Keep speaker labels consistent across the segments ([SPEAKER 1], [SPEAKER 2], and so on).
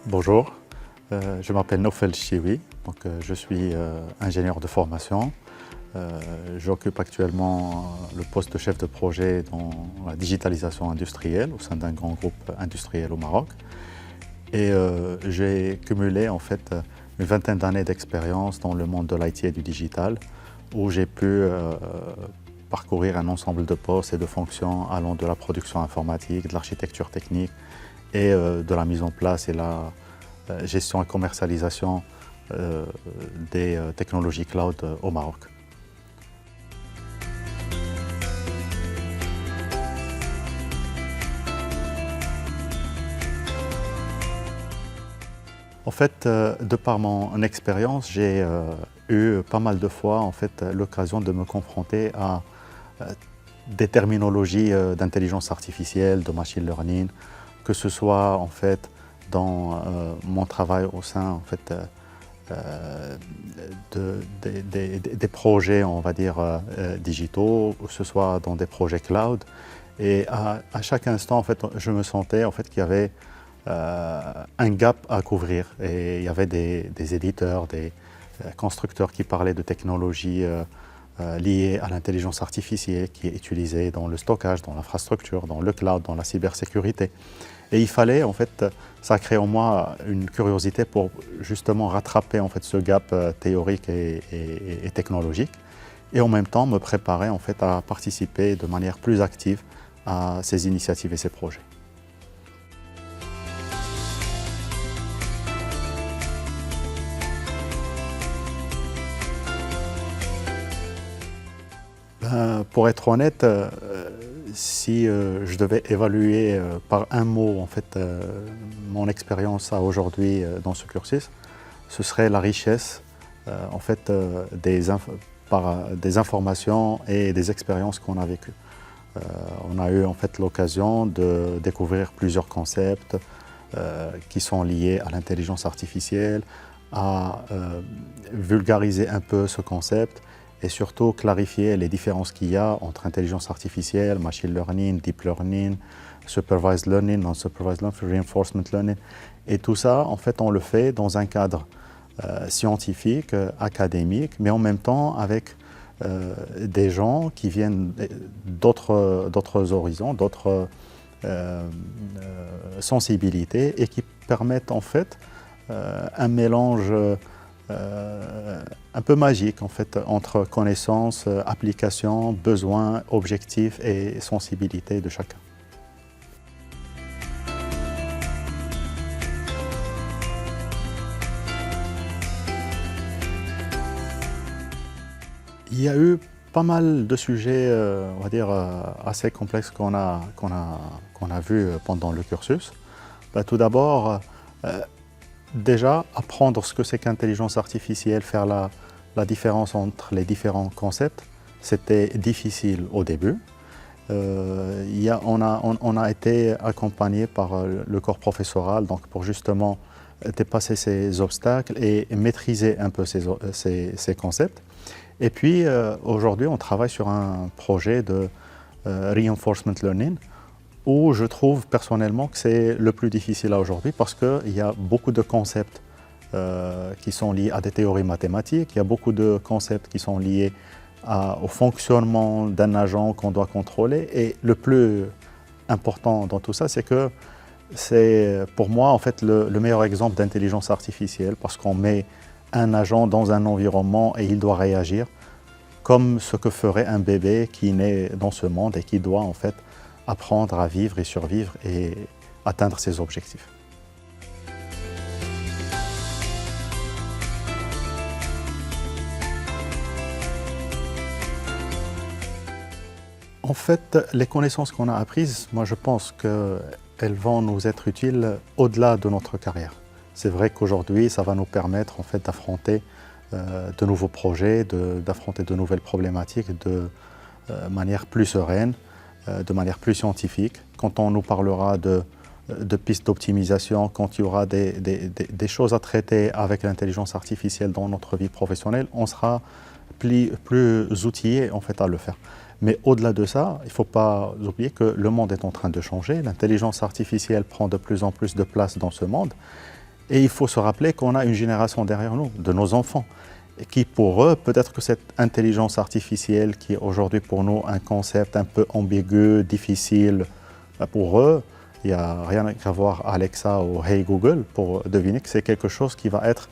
[SPEAKER 1] Bonjour, je m'appelle Nofel Chiwi, je suis ingénieur de formation. J'occupe actuellement le poste de chef de projet dans la digitalisation industrielle au sein d'un grand groupe industriel au Maroc. Et j'ai cumulé en fait une vingtaine d'années d'expérience dans le monde de l'IT et du digital, où j'ai pu parcourir un ensemble de postes et de fonctions allant de la production informatique, de l'architecture technique et de la mise en place et la gestion et commercialisation des technologies cloud au Maroc. En fait, de par mon expérience, j'ai eu pas mal de fois en fait, l'occasion de me confronter à des terminologies d'intelligence artificielle, de machine learning, que ce soit en fait dans mon travail au sein en fait, des projets, on va dire, digitaux, que ce soit dans des projets cloud. Et à chaque instant, en fait, je me sentais en fait, qu'il y avait un gap à couvrir. Et il y avait des éditeurs, des constructeurs qui parlaient de technologies liées à l'intelligence artificielle qui est utilisée dans le stockage, dans l'infrastructure, dans le cloud, dans la cybersécurité. Et il fallait, en fait, ça a créé en moi une curiosité pour justement rattraper en fait, ce gap théorique et technologique. Et en même temps, me préparer en fait, à participer de manière plus active à ces initiatives et ces projets. Pour être honnête, si je devais évaluer par un mot en fait, mon expérience à aujourd'hui dans ce cursus, ce serait la richesse en fait, des informations et des expériences qu'on a vécues. On a eu en fait, l'occasion de découvrir plusieurs concepts qui sont liés à l'intelligence artificielle, à vulgariser un peu ce concept et surtout clarifier les différences qu'il y a entre intelligence artificielle, machine learning, deep learning, supervised learning, non-supervised learning, reinforcement learning. Et tout ça, en fait, on le fait dans un cadre scientifique, académique, mais en même temps avec des gens qui viennent d'autres horizons, d'autres sensibilités et qui permettent en fait un mélange un peu magique en fait, entre connaissances, applications, besoins, objectifs et sensibilité de chacun. Il y a eu pas mal de sujets, on va dire, assez complexes qu'on a vus pendant le cursus. Tout d'abord, déjà, apprendre ce que c'est qu'intelligence artificielle, faire la différence entre les différents concepts, c'était difficile au début. On a été accompagné par le corps professoral donc pour justement dépasser ces obstacles et maîtriser un peu ces concepts. Et puis aujourd'hui, on travaille sur un projet de reinforcement learning où je trouve personnellement que c'est le plus difficile aujourd'hui parce qu'il y a beaucoup de concepts qui sont liés à des théories mathématiques, il y a beaucoup de concepts qui sont liés au fonctionnement d'un agent qu'on doit contrôler. Et le plus important dans tout ça, c'est que c'est pour moi en fait le meilleur exemple d'intelligence artificielle parce qu'on met un agent dans un environnement et il doit réagir comme ce que ferait un bébé qui naît dans ce monde et qui doit en fait apprendre à vivre et survivre et atteindre ses objectifs. En fait, les connaissances qu'on a apprises, moi je pense qu'elles vont nous être utiles au-delà de notre carrière. C'est vrai qu'aujourd'hui, ça va nous permettre en fait, d'affronter de nouveaux projets, d'affronter de nouvelles problématiques de manière plus sereine, de manière plus scientifique. Quand on nous parlera de pistes d'optimisation, quand il y aura des choses à traiter avec l'intelligence artificielle dans notre vie professionnelle, on sera plus outillé en fait, à le faire. Mais au-delà de ça, il ne faut pas oublier que le monde est en train de changer. L'intelligence artificielle prend de plus en plus de place dans ce monde. Et il faut se rappeler qu'on a une génération derrière nous, de nos enfants, et qui pour eux, peut-être que cette intelligence artificielle qui est aujourd'hui pour nous un concept un peu ambigu, difficile, pour eux, il n'y a rien à voir Alexa ou Hey Google pour deviner que c'est quelque chose qui va être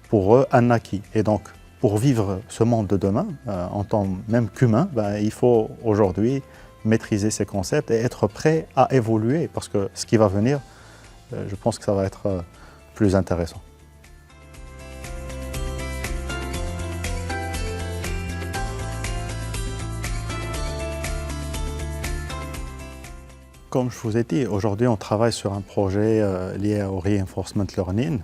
[SPEAKER 1] pour eux un acquis. Et donc, pour vivre ce monde de demain, en tant même qu'humain, il faut aujourd'hui maîtriser ces concepts et être prêt à évoluer, parce que ce qui va venir, je pense que ça va être plus intéressant. Comme je vous ai dit, aujourd'hui on travaille sur un projet lié au Reinforcement Learning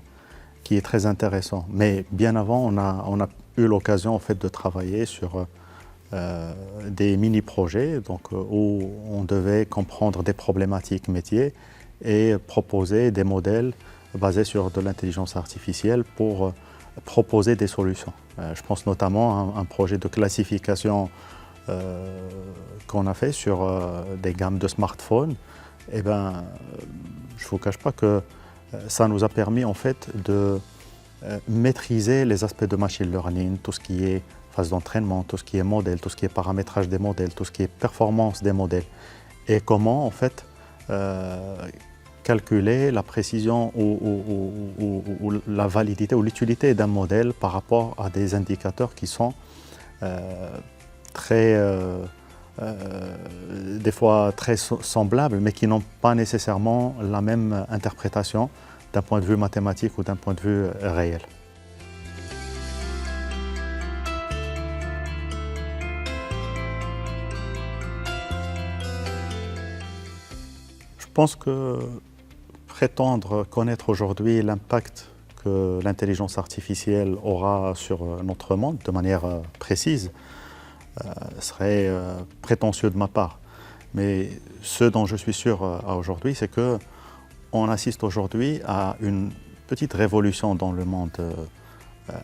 [SPEAKER 1] qui est très intéressant. Mais bien avant, on a eu l'occasion en fait, de travailler sur des mini-projets où on devait comprendre des problématiques métiers et proposer des modèles basés sur de l'intelligence artificielle pour proposer des solutions. Je pense notamment à un projet de classification qu'on a fait sur des gammes de smartphones. Eh ben, je ne vous cache pas que ça nous a permis en fait de maîtriser les aspects de machine learning, tout ce qui est phase d'entraînement, tout ce qui est modèle, tout ce qui est paramétrage des modèles, tout ce qui est performance des modèles, et comment en fait calculer la précision ou la validité ou l'utilité d'un modèle par rapport à des indicateurs qui sont des fois très semblables, mais qui n'ont pas nécessairement la même interprétation d'un point de vue mathématique ou d'un point de vue réel. Je pense que prétendre connaître aujourd'hui l'impact que l'intelligence artificielle aura sur notre monde de manière précise serait prétentieux de ma part. Mais ce dont je suis sûr aujourd'hui, c'est qu'on assiste aujourd'hui à une petite révolution dans le monde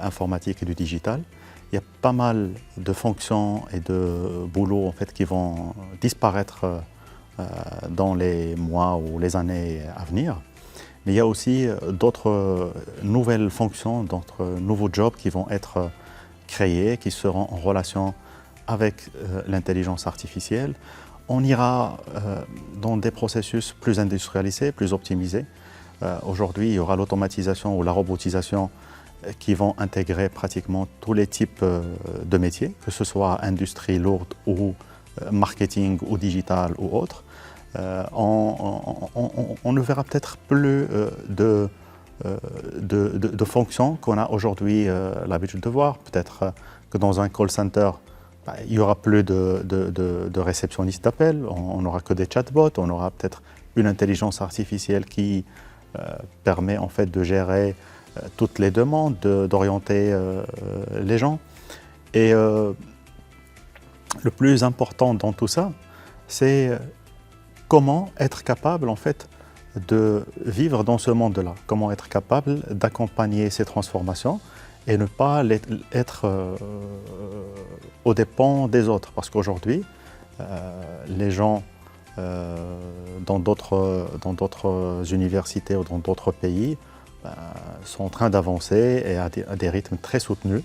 [SPEAKER 1] informatique et du digital. Il y a pas mal de fonctions et de boulots en fait, qui vont disparaître dans les mois ou les années à venir. Mais il y a aussi d'autres nouvelles fonctions, d'autres nouveaux jobs qui vont être créés, qui seront en relation avec l'intelligence artificielle. On ira dans des processus plus industrialisés, plus optimisés. Aujourd'hui, il y aura l'automatisation ou la robotisation qui vont intégrer pratiquement tous les types de métiers, que ce soit industrie lourde ou marketing ou digital ou autre. On ne verra peut-être plus de fonctions qu'on a aujourd'hui l'habitude de voir. Peut-être que dans un call center, il n'y aura plus de réceptionnistes d'appels, on n'aura que des chatbots, on aura peut-être une intelligence artificielle qui permet en fait de gérer toutes les demandes, d'orienter les gens. Et le plus important dans tout ça, c'est comment être capable en fait de vivre dans ce monde-là, comment être capable d'accompagner ces transformations et ne pas être aux dépens des autres. Parce qu'aujourd'hui, les gens dans d'autres universités ou dans d'autres pays sont en train d'avancer et à des rythmes très soutenus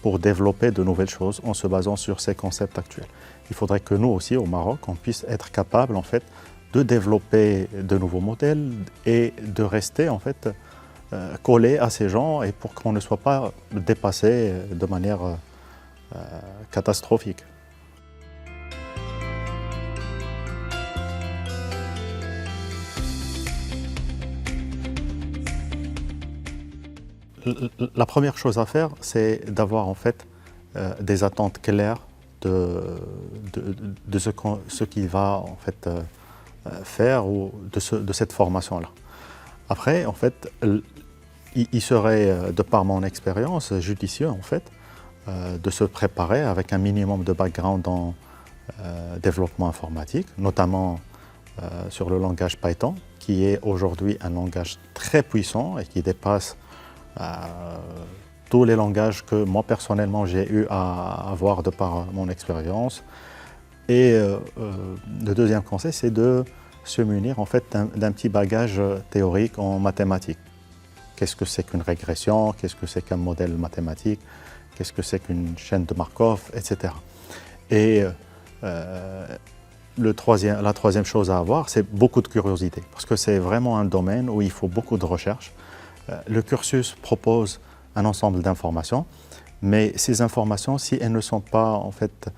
[SPEAKER 1] pour développer de nouvelles choses en se basant sur ces concepts actuels. Il faudrait que nous aussi, au Maroc, on puisse être capable en fait, de développer de nouveaux modèles et de rester en fait, collé à ces gens et pour qu'on ne soit pas dépassé de manière catastrophique. La première chose à faire, c'est d'avoir en fait des attentes claires de ce qu'il va en fait faire ou de cette formation-là. Après, en fait, il serait, de par mon expérience, judicieux en fait, de se préparer avec un minimum de background en développement informatique, notamment sur le langage Python, qui est aujourd'hui un langage très puissant et qui dépasse tous les langages que moi personnellement j'ai eu à avoir de par mon expérience. Et le deuxième conseil, c'est de se munir en fait d'un petit bagage théorique en mathématiques. qu'est-ce que c'est qu'une régression, qu'est-ce que c'est qu'un modèle mathématique, qu'est-ce que c'est qu'une chaîne de Markov, etc. Et la troisième chose à avoir, c'est beaucoup de curiosité, parce que c'est vraiment un domaine où il faut beaucoup de recherche. Le cursus propose un ensemble d'informations, mais ces informations, si elles ne sont pas en fait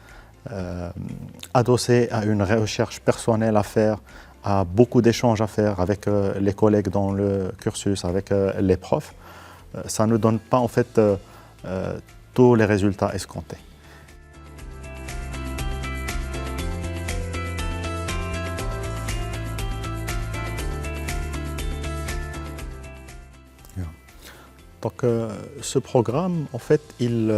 [SPEAKER 1] adossées à une recherche personnelle à faire, à beaucoup d'échanges à faire avec les collègues dans le cursus, avec les profs, ça ne donne pas en fait tous les résultats escomptés. Donc ce programme, en fait, il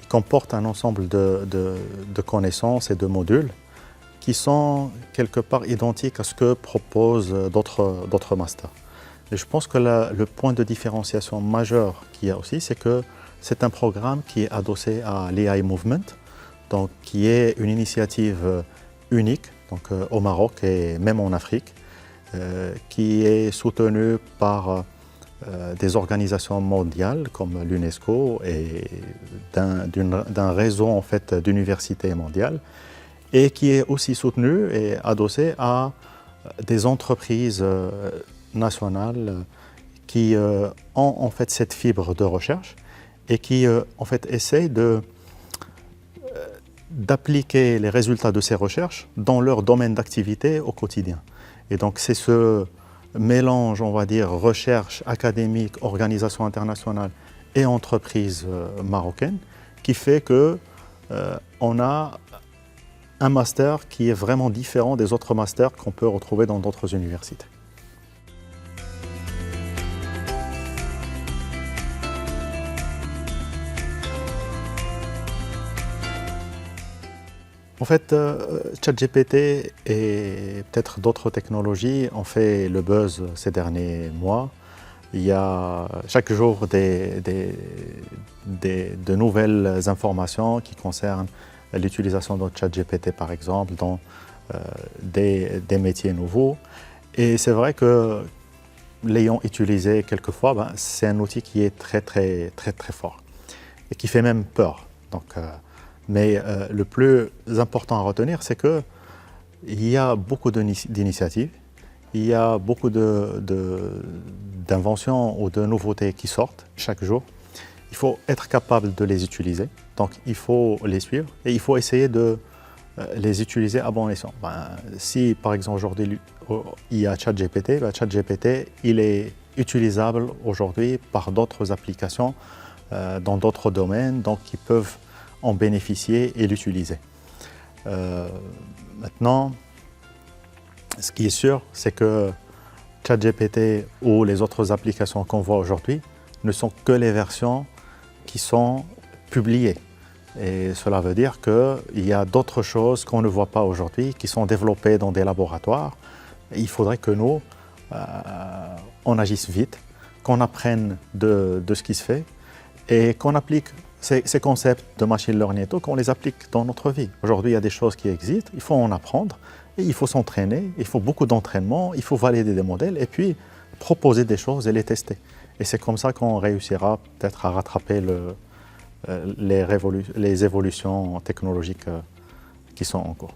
[SPEAKER 1] comporte un ensemble de connaissances et de modules qui sont quelque part identiques à ce que proposent d'autres masters. Et je pense que le point de différenciation majeur qu'il y a aussi, c'est que c'est un programme qui est adossé à l'AI Movement, donc qui est une initiative unique donc, au Maroc et même en Afrique, qui est soutenue par des organisations mondiales comme l'UNESCO et d'un réseau en fait, d'universités mondiales, et qui est aussi soutenu et adossé à des entreprises nationales qui ont en fait cette fibre de recherche et qui en fait essayent d'appliquer les résultats de ces recherches dans leur domaine d'activité au quotidien. Et donc c'est ce mélange, on va dire, recherche académique, organisation internationale et entreprise marocaine qui fait que on a un master qui est vraiment différent des autres masters qu'on peut retrouver dans d'autres universités. En fait, ChatGPT et peut-être d'autres technologies ont fait le buzz ces derniers mois. Il y a chaque jour de nouvelles informations qui concernent l'utilisation de ChatGPT par exemple dans des métiers nouveaux. Et c'est vrai que l'ayant utilisé quelquefois, c'est un outil qui est très fort et qui fait même peur. Donc, mais le plus important à retenir, c'est qu'il y a beaucoup d'initiatives, il y a beaucoup d'inventions ou de nouveautés qui sortent chaque jour. Il faut être capable de les utiliser, donc il faut les suivre et il faut essayer de les utiliser à bon escient. Si par exemple aujourd'hui il y a ChatGPT, ChatGPT il est utilisable aujourd'hui par d'autres applications dans d'autres domaines, donc qui peuvent en bénéficier et l'utiliser. Maintenant, ce qui est sûr, c'est que ChatGPT ou les autres applications qu'on voit aujourd'hui ne sont que les versions qui sont publiées. Et cela veut dire qu'il y a d'autres choses qu'on ne voit pas aujourd'hui, qui sont développées dans des laboratoires. Et il faudrait que nous, on agisse vite, qu'on apprenne de ce qui se fait et qu'on applique ces concepts de machine learning et tout, qu'on les applique dans notre vie. Aujourd'hui, il y a des choses qui existent, il faut en apprendre, et il faut s'entraîner, il faut beaucoup d'entraînement, il faut valider des modèles, et puis proposer des choses et les tester. Et c'est comme ça qu'on réussira peut-être à rattraper les évolutions technologiques qui sont en cours.